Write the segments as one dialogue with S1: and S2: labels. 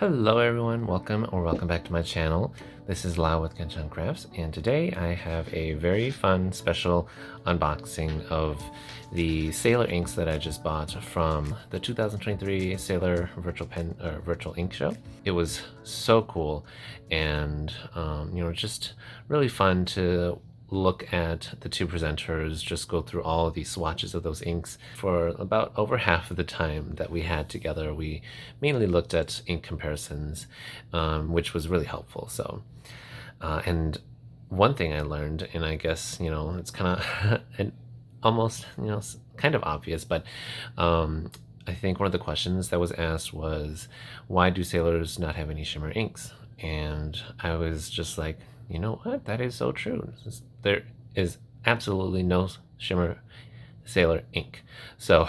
S1: Hello everyone, welcome back to my channel. This is Lau with Genshin Crafts, and today I have a very fun special unboxing of the Sailor inks that I just bought from the 2023 Sailor Virtual Ink Show. It was so cool and just really fun to look at the two presenters just go through all of these swatches of those inks. For about over half of the time that we had together, we mainly looked at ink comparisons, which was really helpful. So and one thing I learned, and I guess it's kind of almost kind of obvious, but I think one of the questions that was asked was, why do sailors not have any shimmer inks? And I was just like, you know what? That is so true. There is absolutely no shimmer sailor ink. So,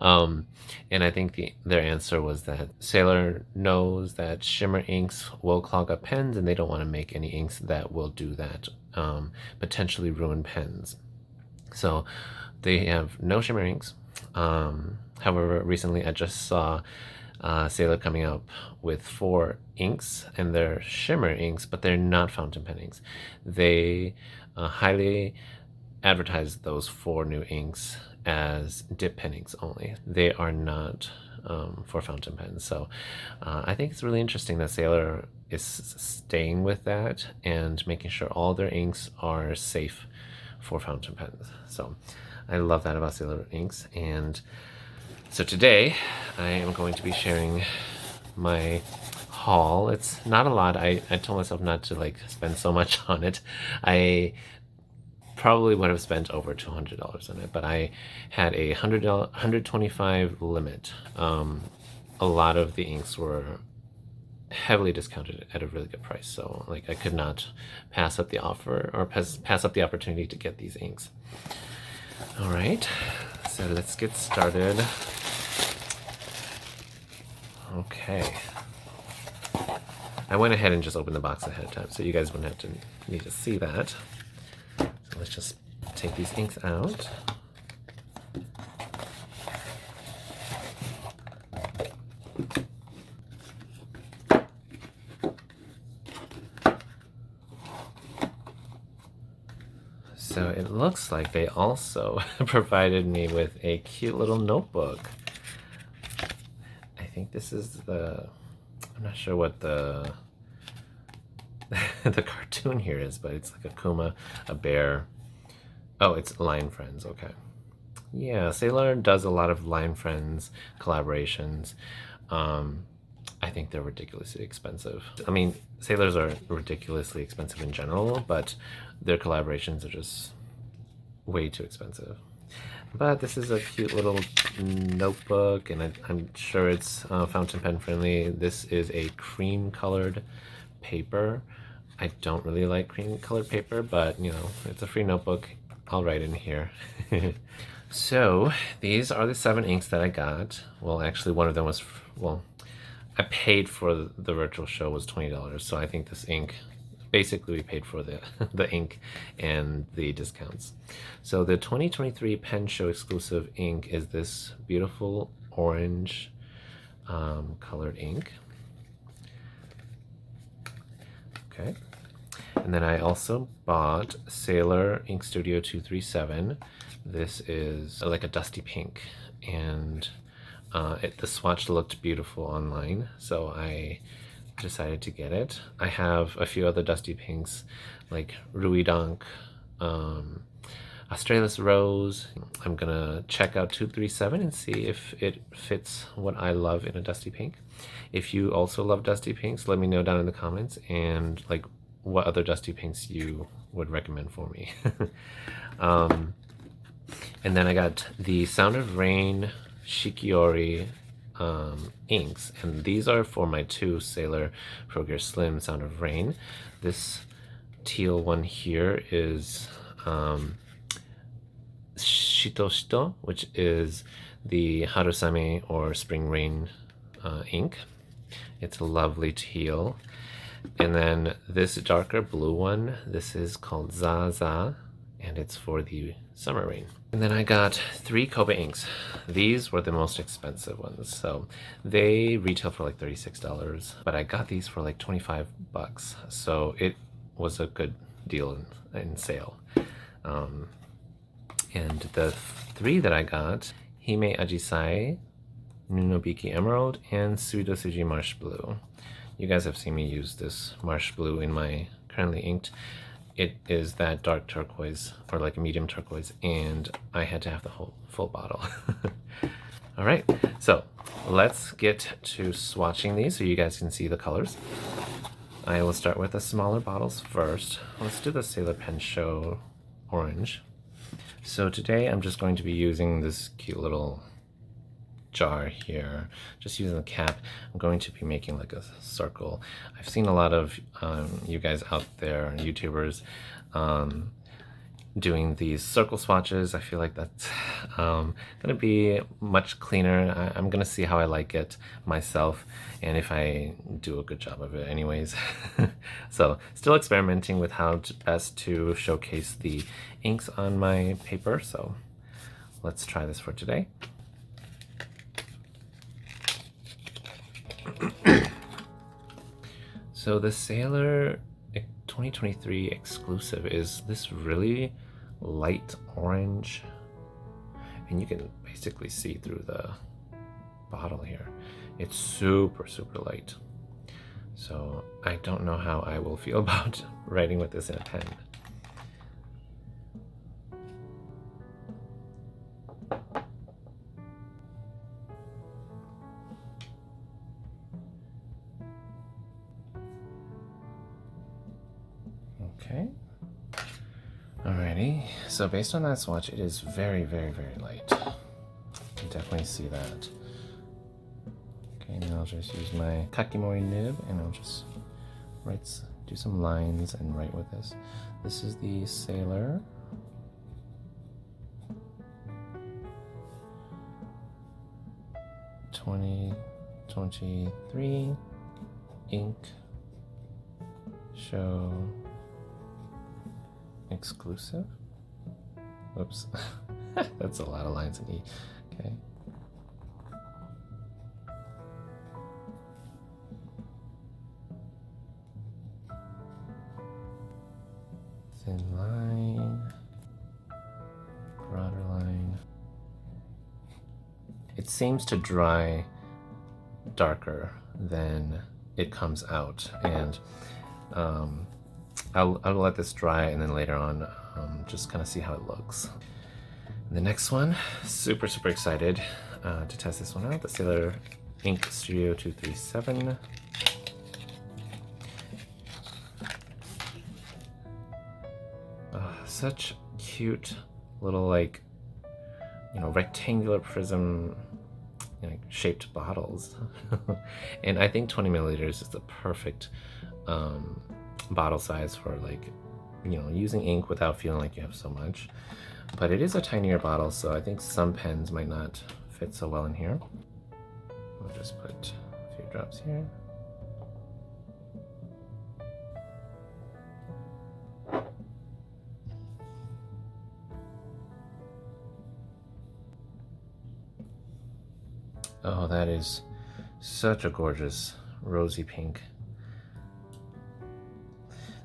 S1: and I think their answer was that Sailor knows that shimmer inks will clog up pens, and they don't want to make any inks that will do that, potentially ruin pens. So they have no shimmer inks. However, recently I just saw Sailor coming up with 4 inks, and they're shimmer inks, but they're not fountain pen inks. They highly advertise those 4 new inks as dip pen inks only. They are not for fountain pens. So I think it's really interesting that Sailor is staying with that and making sure all their inks are safe for fountain pens. So I love that about Sailor inks. And so today I am going to be sharing my haul. It's not a lot. I told myself not to spend so much on it. I probably would have spent over $200 on it, but I had a $125 limit. A lot of the inks were heavily discounted at a really good price, so I could not pass up the offer or pass up the opportunity to get these inks. All right, so let's get started. Okay, I went ahead and just opened the box ahead of time, so you guys wouldn't have to need to see that. So let's just take these inks out. So it looks like they also provided me with a cute little notebook. I think this is I'm not sure what the the cartoon here is, but it's like a Kuma, a bear. Oh, it's Line Friends, okay. Yeah, Sailor does a lot of Line Friends collaborations. I think they're ridiculously expensive. I mean, Sailors are ridiculously expensive in general, but their collaborations are just way too expensive. But this is a cute little notebook, and I'm sure it's fountain pen friendly. This is a cream colored paper. I don't really like cream colored paper, but it's a free notebook. I'll write in here. So these are the 7 inks that I got. Well, actually one of them was, I paid for the virtual show was $20, so I think this ink, basically we paid for the ink and the discounts. So the 2023 Pen Show exclusive ink is this beautiful orange colored ink. Okay. And then I also bought Sailor Ink Studio 237. This is like a dusty pink, and the swatch looked beautiful online, so I decided to get it. I have a few other dusty pinks like Ruidonk, Australis Rose. I'm gonna check out 237 and see if it fits what I love in a dusty pink. If you also love dusty pinks, let me know down in the comments, and what other dusty pinks you would recommend for me. And then I got the Sound of Rain Shikiori inks, and these are for my 2 Sailor Pro Gear Slim Sound of Rain. This teal one here is Shito, which is the Harusame or Spring Rain ink. It's a lovely teal. And then this darker blue one, this is called Zaa Zaa, and it's for the summer rain. And then I got 3 Kobe inks. These were the most expensive ones, so they retail for like $36, but I got these for like 25 bucks, so it was a good deal in sale. And the 3 that I got, Himeajisai, Nunobiki Emerald, and SuidoSuji Marche Blue. You guys have seen me use this Marche Blue in my currently inked. It is that dark turquoise, or like a medium turquoise, and I had to have the whole full bottle. All right, so let's get to swatching these so you guys can see the colors. I will start with the smaller bottles first. Let's do the Sailor Pen Show Orange. So today I'm just going to be using this cute little jar here, just using the cap. I'm going to be making like a circle. I've seen a lot of you guys out there, YouTubers, doing these circle swatches. I feel like that's gonna be much cleaner. I'm gonna see how I like it myself and if I do a good job of it anyways. So still experimenting with how best to showcase the inks on my paper, so let's try this for today. So the Sailor 2023 exclusive is this really light orange, and you can basically see through the bottle here. It's super light, so I don't know how I will feel about writing with this in a pen. Okay. Alrighty. So based on that swatch, it is very light. You can definitely see that. Okay, now I'll just use my kakimori nib and I'll just do some lines and write with this. This is the Sailor. '23 ink show exclusive. Whoops. That's a lot of lines in E. Okay. Thin line, broader line. It seems to dry darker than it comes out, and I'll let this dry and then later on just kind of see how it looks. And the next one, super excited to test this one out, the Sailor Ink Studio 237. Such cute little, like, you know, rectangular prism, you know, shaped bottles. And I think 20 milliliters is the perfect bottle size for, like, you know, using ink without feeling like you have so much. But it is a tinier bottle, so I think some pens might not fit so well in here. We'll just put a few drops here. Oh, that is such a gorgeous rosy pink.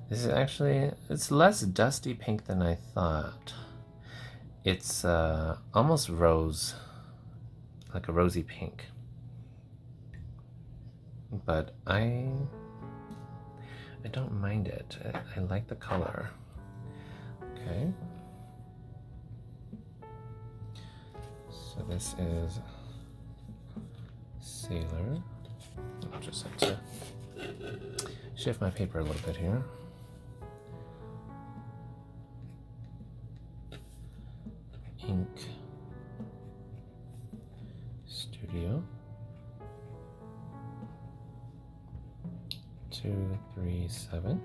S1: This is actually, it's less dusty pink than I thought. It's almost rose, like a rosy pink. But I don't mind it. I like the color. Okay. So this is Sailor. I'll just have to shift my paper a little bit here. Ink Studio 237.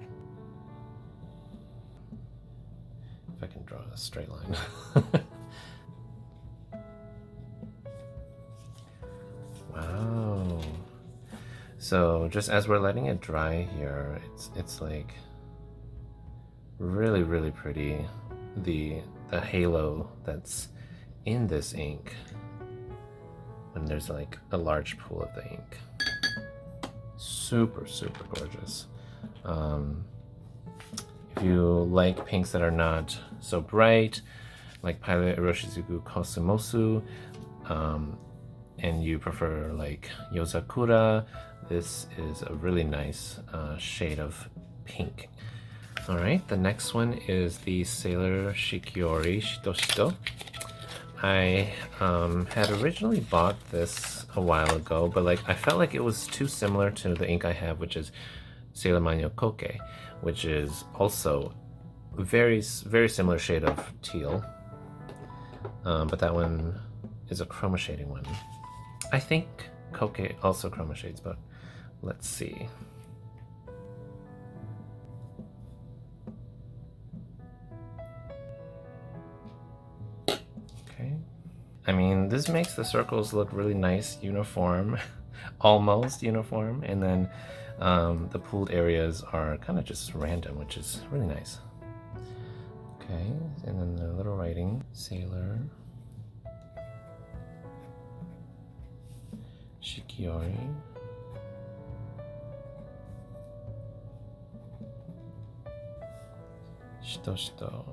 S1: If I can draw a straight line. Wow. So just as we're letting it dry here, it's like really pretty. the halo that's in this ink when there's like a large pool of the ink. Super, super gorgeous. If you like pinks that are not so bright, like Pilot Eroshizuku Kosumosu, and you prefer like Yozakura, this is a really nice shade of pink. All right, the next one is the Sailor Shikiori Shito. I had originally bought this a while ago, but like I felt like it was too similar to the ink I have, which is Sailor Manyo Koke, which is also very similar shade of teal, but that one is a chroma shading one. I think Koke also chroma shades, but let's see. Okay, I mean, this makes the circles look really nice, uniform, almost uniform, and then the pooled areas are kind of just random, which is really nice. Okay, and then the little writing, Sailor Shikiori Shito.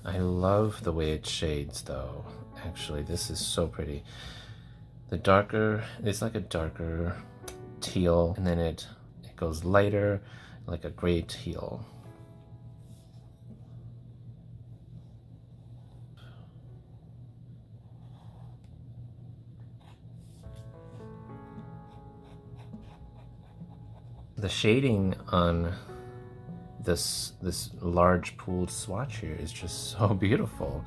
S1: I love the way it shades though. Actually, this is so pretty. The darker, it's like a darker teal, and then it goes lighter, like a gray teal. The shading on this large pooled swatch here is just so beautiful.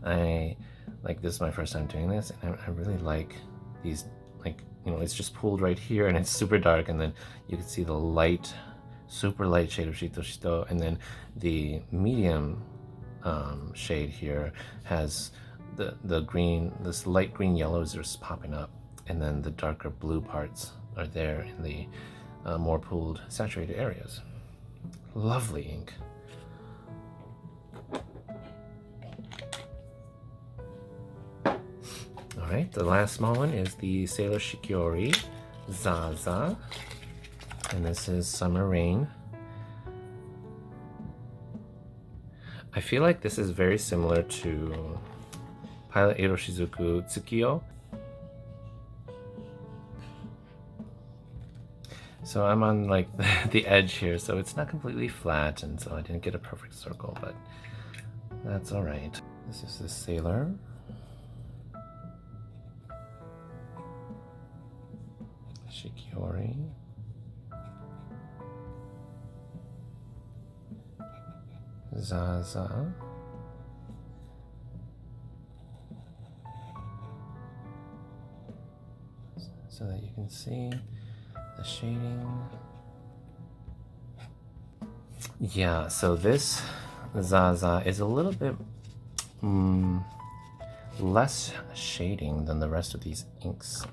S1: I like this is my first time doing this, and I really like these, like, you know, it's just pooled right here and it's super dark, and then you can see the light, super light shade of Shito, and then the medium shade here has the green, this light green yellows are just popping up, and then the darker blue parts are there in the more pooled saturated areas. Lovely ink. All right, the last small one is the Sailor Shikiori Zaa Zaa, and this is Summer Rain. I feel like this is very similar to Pilot Eroshizuku Tsukiyo. So I'm on like the edge here, so it's not completely flat, and so I didn't get a perfect circle, but that's all right. This is the Sailor. Shikiori. Zaa Zaa. So that you can see the shading. Yeah, so this Zaa Zaa is a little bit less shading than the rest of these inks,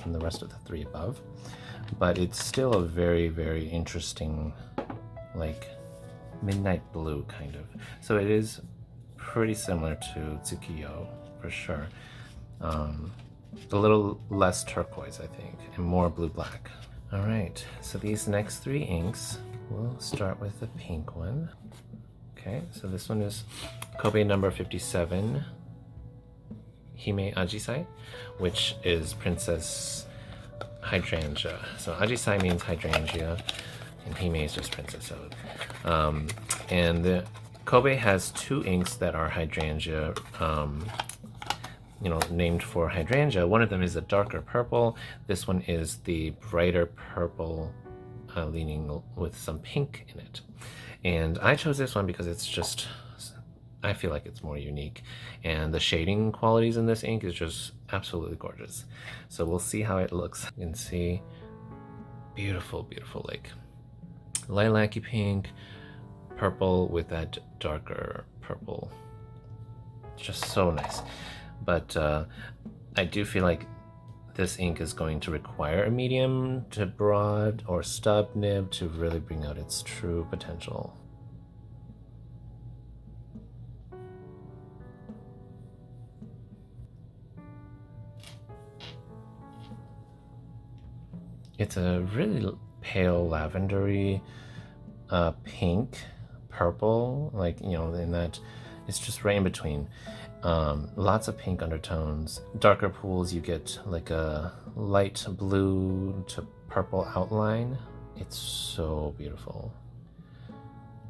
S1: than the rest of the three above, but it's still a very interesting, like, midnight blue kind of. So it is pretty similar to Tsukiyo for sure. A little less turquoise, I think, and more blue-black. All right, so these next three inks, we'll start with the pink one. Okay, so this one is Kobe number 57, Himeajisai, which is Princess Hydrangea. So Ajisai means hydrangea, and Hime is just princess. So, and the Kobe has two inks that are hydrangea, you know, named for hydrangea. One of them is a darker purple. This one is the brighter purple, leaning with some pink in it. And I chose this one because it's just, I feel like it's more unique, and the shading qualities in this ink is just absolutely gorgeous. So we'll see how it looks. You can see beautiful, like lilac-y pink, purple with that darker purple. Just so nice. But I do feel like this ink is going to require a medium to broad or stub nib to really bring out its true potential. It's a really pale lavendery pink, purple, like, you know, in that it's just right in between. Lots of pink undertones. Darker pools, you get like a light blue to purple outline. It's so beautiful.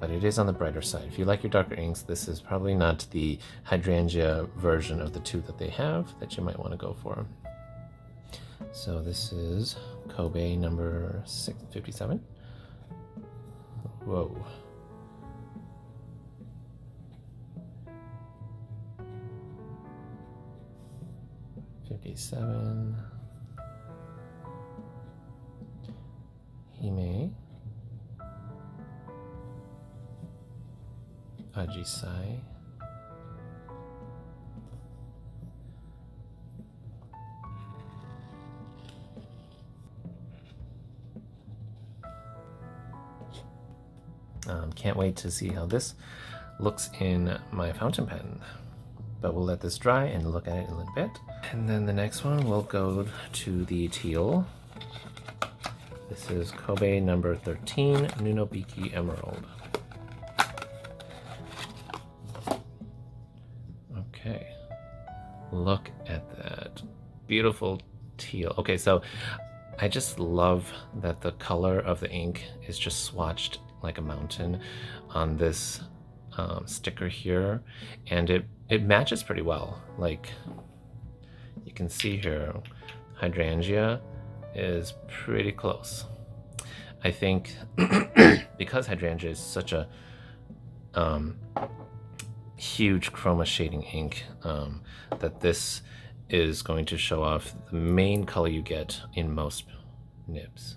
S1: But it is on the brighter side. If you like your darker inks, this is probably not the Hydrangea version of the two that they have that you might want to go for. So this is Kobe number 657. Whoa. '57. Himeajisai. Can't wait to see how this looks in my fountain pen. But we'll let this dry and look at it in a little bit. And then the next one will go to the teal. This is Kobe number 13, Nunobiki Emerald. Okay, look at that beautiful teal. Okay, so I just love that the color of the ink is just swatched like a mountain on this sticker here, and it matches pretty well. Like, you can see here, Hydrangea is pretty close. I think because Hydrangea is such a huge chroma shading ink, that this is going to show off the main color you get in most nibs.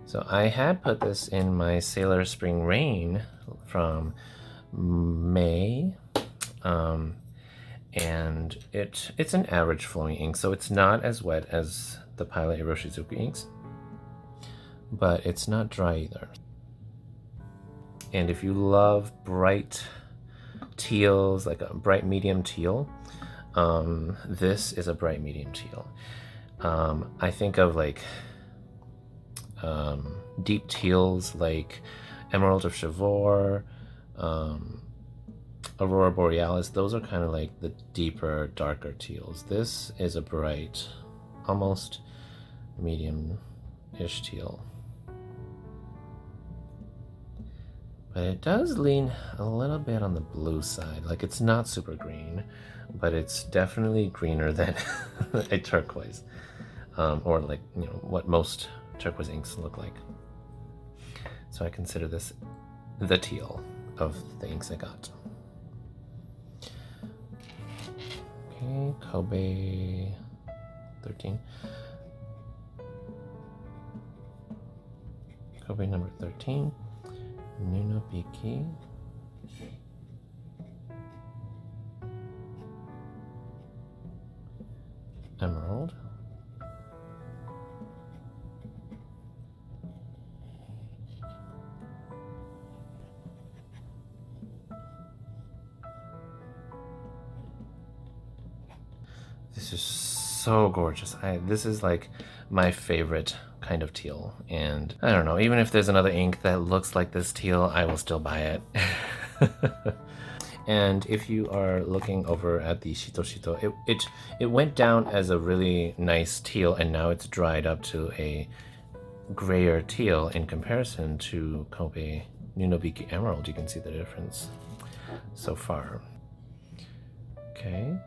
S1: So I had put this in my Sailor Spring Rain from May, and it's an average flowing ink, so it's not as wet as the Pilot Iroshizuku inks, but it's not dry either. And if you love bright teals, like a bright medium teal, this is a bright medium teal. I think of like deep teals like Emerald of Chivor, Aurora Borealis. Those are kind of like the deeper, darker teals. This is a bright, almost medium-ish teal. But it does lean a little bit on the blue side. Like, it's not super green, but it's definitely greener than a turquoise, or like, you know, what most turquoise inks look like. So I consider this the teal of the inks I got. Okay, Kobe 13. Kobe number 13, Nunobiki. Emerald. This is so gorgeous. This is like my favorite kind of teal, and I don't know, even if there's another ink that looks like this teal, I will still buy it. And if you are looking over at the Shito, it went down as a really nice teal, and now it's dried up to a grayer teal in comparison to Kobe Nunobiki Emerald. You can see the difference so far. Okay,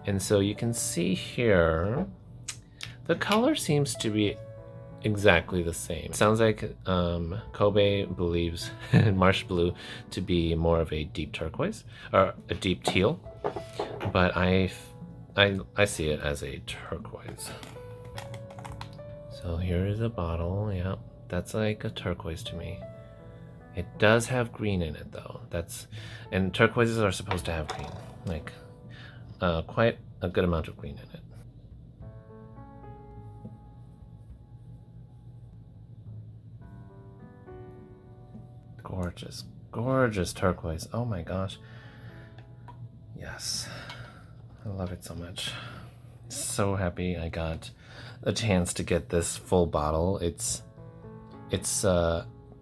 S1: and so you can see here, the color seems to be exactly the same. Sounds like Kobe believes Marche Blue to be more of a deep turquoise, or a deep teal, but I see it as a turquoise. So here is a bottle. Yeah, that's like a turquoise to me. It does have green in it though. And turquoises are supposed to have green, like quite a good amount of green in it. gorgeous, gorgeous turquoise. Oh my gosh. Yes, I love it so much. So happy I got a chance to get this full bottle. It's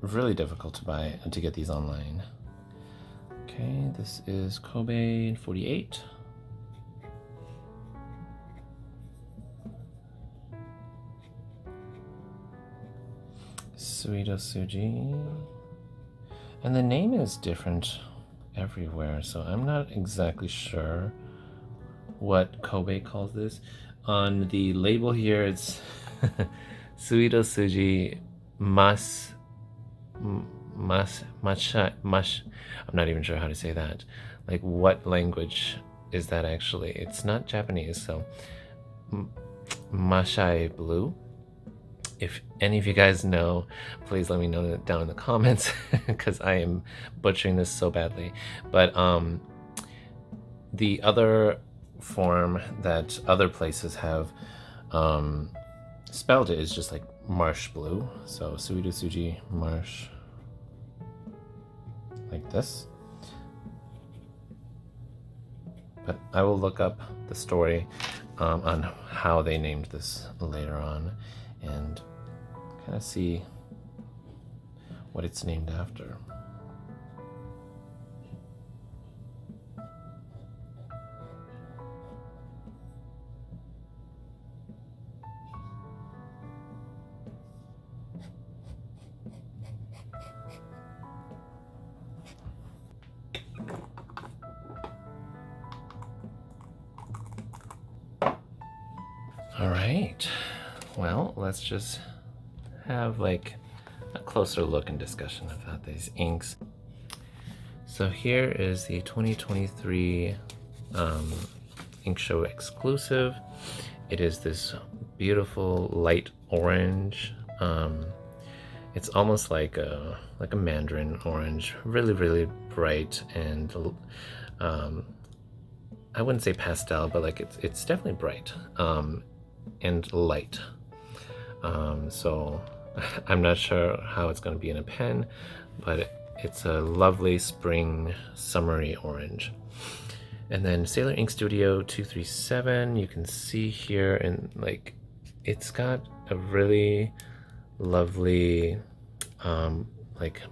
S1: really difficult to buy and to get these online. Okay, this is Kobe 48. SuidoSuji. And the name is different everywhere, so I'm not exactly sure what Kobe calls this. On the label here, it's SuidoSuji Mash. I'm not even sure how to say that. Like, what language is that actually? It's not Japanese, so Mashai Blue. If any of you guys know, please let me know down in the comments because I am butchering this so badly. But the other form that other places have spelled it is just like Marche Blue. So SuidoSuji Marche, like this. But I will look up the story on how they named this later on and kind of see what it's named after. All right, well, let's just have like a closer look and discussion about these inks. So here is the 2023 Ink Show exclusive. It is this beautiful light orange. It's almost like a mandarin orange, really bright, and I wouldn't say pastel, but like it's definitely bright and light. So I'm not sure how it's going to be in a pen, but it's a lovely spring summery orange. And then Sailor Ink Studio 237, you can see here, and like it's got a really lovely like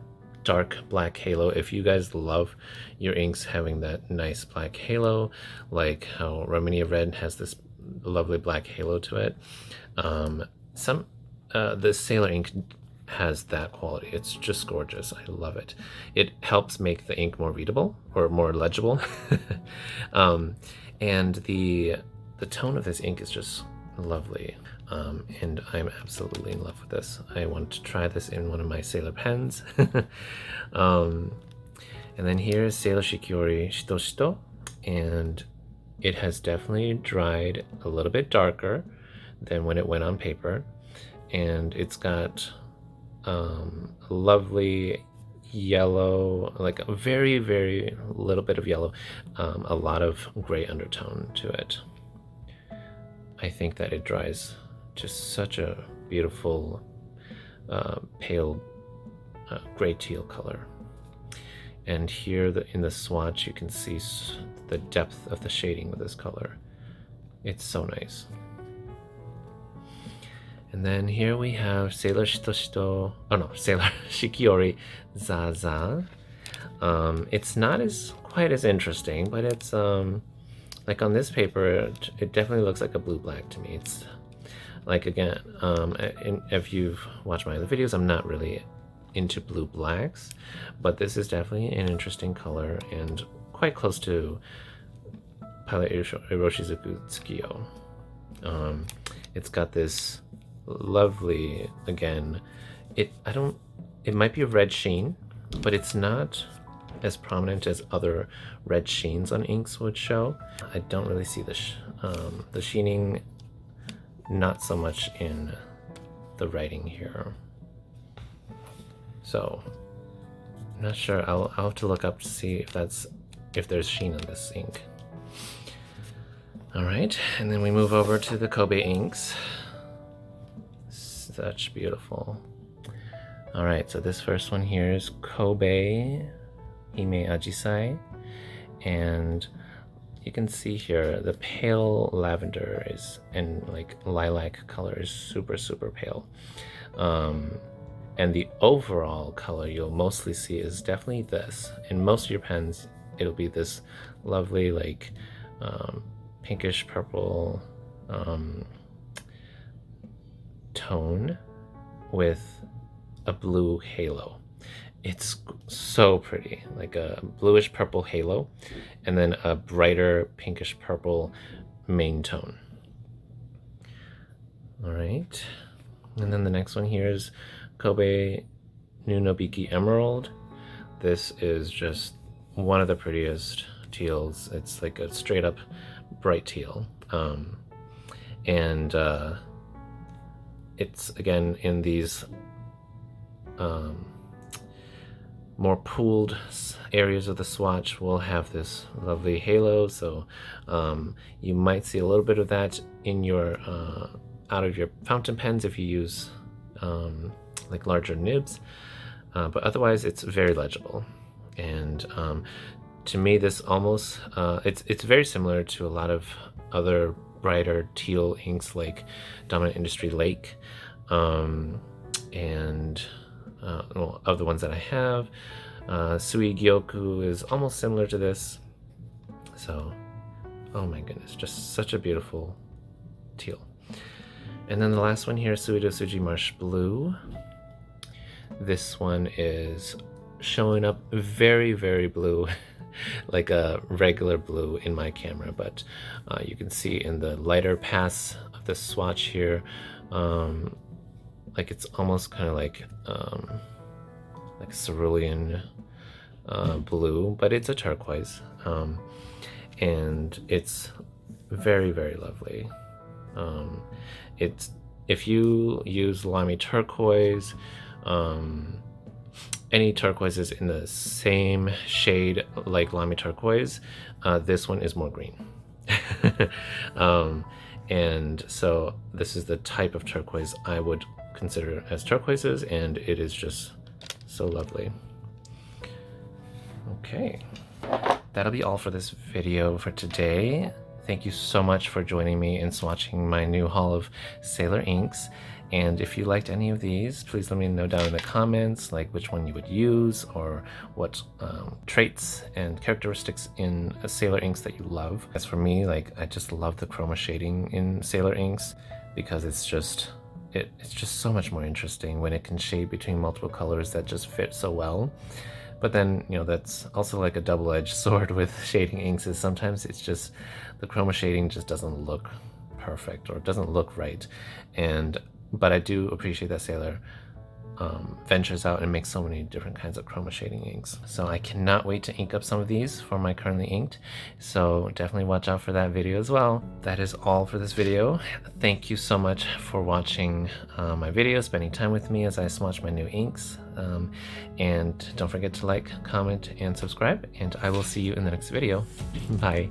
S1: dark black halo. If you guys love your inks having that nice black halo, like how Romania Red has this lovely black halo to it, the Sailor ink has that quality. It's just gorgeous. I love it. It helps make the ink more readable or more legible. And the tone of this ink is just lovely. And I'm absolutely in love with this. I want to try this in one of my Sailor pens. And then here's Sailor Shikiori Shito, and it has definitely dried a little bit darker than when it went on paper. And it's got lovely yellow, like a very little bit of yellow, a lot of gray undertone to it. I think that it dries just such a beautiful pale gray teal color. And here in the swatch you can see the depth of the shading with this color. It's so nice. And then here we have Sailor Shikiori Zaa Zaa. It's not quite as interesting, but it's like on this paper, it definitely looks like a blue-black to me. It's like, again, if you've watched my other videos, I'm not really into blue-blacks, but this is definitely an interesting color and quite close to Pilot Iroshizuku Tsukiyo. It's got this lovely, again, it might be a red sheen, but it's not as prominent as other red sheens on inks would show. I don't really see the sheening, not so much in the writing here. So I'm not sure. I'll have to look up to see if there's sheen on this ink. All right, and then we move over to the Kobe inks. Such beautiful. Alright, so this first one here is Kobe Himeajisai, and you can see here the pale lavender is, and like lilac color is super pale. And the overall color you'll mostly see is definitely this. In most of your pens, it'll be this lovely like pinkish purple tone with a blue halo. It's so pretty, like a bluish purple halo, and then a brighter pinkish purple main tone. All right, and then the next one here is Kobe Nunobiki Emerald. This is just one of the prettiest teals. It's like a straight up bright teal, and it's again in these more pooled areas of the swatch will have this lovely halo, so you might see a little bit of that in your out of your fountain pens if you use like larger nibs, but otherwise it's very legible. And to me, this almost it's very similar to a lot of other brighter teal inks like Dominant Industry Lake, and well, of the ones that I have, Suigyoku is almost similar to this. So, oh my goodness, just such a beautiful teal. And then the last one here, SuidoSuji Marche Blue. This one is showing up very blue, like a regular blue in my camera, but you can see in the lighter pass of the swatch here, like it's almost kind of like cerulean blue, but it's a turquoise, and it's very lovely. It's, if you use Lamy turquoise, any turquoises in the same shade like Lamy turquoise, this one is more green. And so this is the type of turquoise I would consider as turquoises, and it is just so lovely. Okay, that'll be all for this video for today. Thank you so much for joining me in swatching my new haul of Sailor inks. And if you liked any of these, please let me know down in the comments, like which one you would use, or what traits and characteristics in Sailor inks that you love. As for me, like I just love the chroma shading in Sailor inks, because it's just so mumuch more interesting when it can shade between multiple colors that just fit so well. But then, you know, that's also like a double-edged sword with shading inks, is sometimes it's just the chroma shading just doesn't look perfect or doesn't look right. But I do appreciate that Sailor ventures out and makes so many different kinds of chroma shading inks. So I cannot wait to ink up some of these for my currently inked, so definitely watch out for that video as well. That is all for this video. Thank you so much for watching my video, spending time with me as I swatch my new inks, and don't forget to like, comment, and subscribe, and I will see you in the next video. Bye.